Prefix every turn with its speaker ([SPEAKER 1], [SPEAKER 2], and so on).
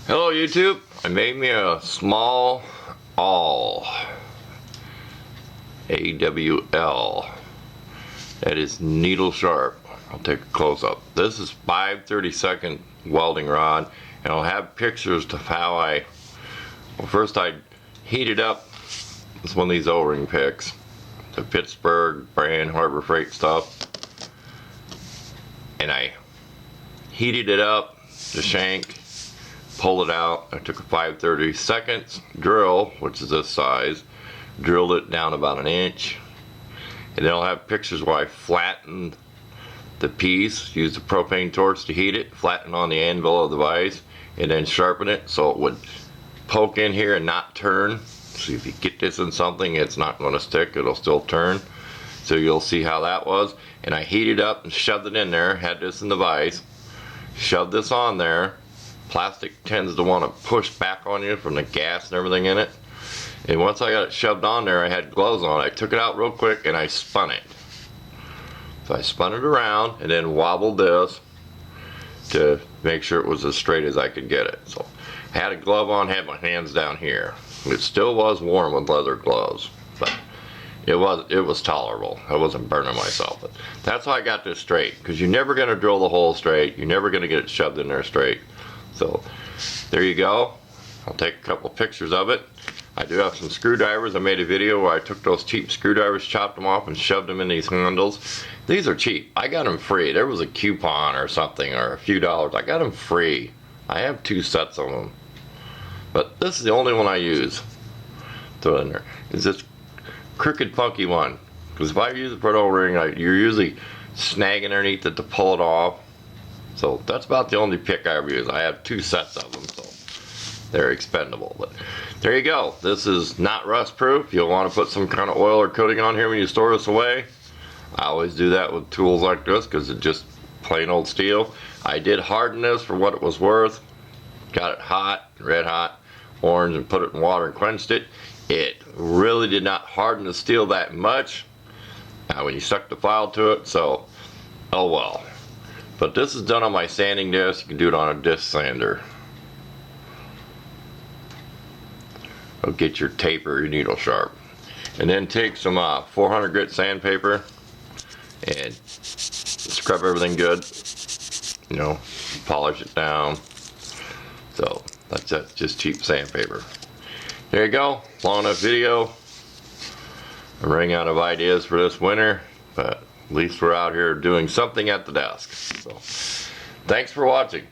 [SPEAKER 1] Hello YouTube, I made me a small awl, AWL, that is needle sharp. I'll take a close up. This is 5/32 welding rod, and I'll have pictures of how first I heated up. It's one of these O-ring picks, the Pittsburgh brand Harbor Freight stuff, and I heated it up, the shank, pulled it out. I took a 5/32 drill, which is this size, drilled it down about 1 inch, and then I'll have pictures where I flattened the piece, used a propane torch to heat it, flatten on the anvil of the vise, and then sharpen it so it would poke in here and not turn. So if you get this in something, it's not going to stick, it'll still turn. So you'll see how that was. And I heated up and shoved it in there, had this in the vise, shoved this on there. Plastic tends to want to push back on you from the gas and everything in it. And once I got it shoved on there, I had gloves on. I took it out real quick and I spun it. So I spun it around and then wobbled this to make sure it was as straight as I could get it. So I had a glove on, had my hands down here. It still was warm with leather gloves, but it was tolerable. I wasn't burning myself. But that's how I got this straight, because you're never going to drill the hole straight. You're never going to get it shoved in there straight. So there you go. I'll take a couple pictures of it. I do have some screwdrivers. I made a video where I took those cheap screwdrivers, chopped them off, and shoved them in these handles. These are cheap. I got them free. There was a coupon or something, or a few dollars. I got them free. I have 2 sets of them. But this is the only one I use. Throw it in there. It's this crooked, funky one. Because if I use it for an O-ring, you're usually snagging underneath it to pull it off. So that's about the only pick I ever use. I have 2 sets of them, so they're expendable. But there you go. This is not rust proof. You'll want to put some kind of oil or coating on here when you store this away. I always do that with tools like this because it's just plain old steel. I did harden this for what it was worth. Got it hot, red hot, orange, and put it in water and quenched it. It really did not harden the steel that much when you stuck the file to it, so oh well. But this is done on my sanding disc. You can do it on a disc sander. It'll get your taper, your needle sharp. And then take some 400 grit sandpaper and scrub everything good. You know, polish it down. So that's it, just cheap sandpaper. There you go, long enough video. I'm running out of ideas for this winter, but at least we're out here doing something at the desk. So, thanks for watching.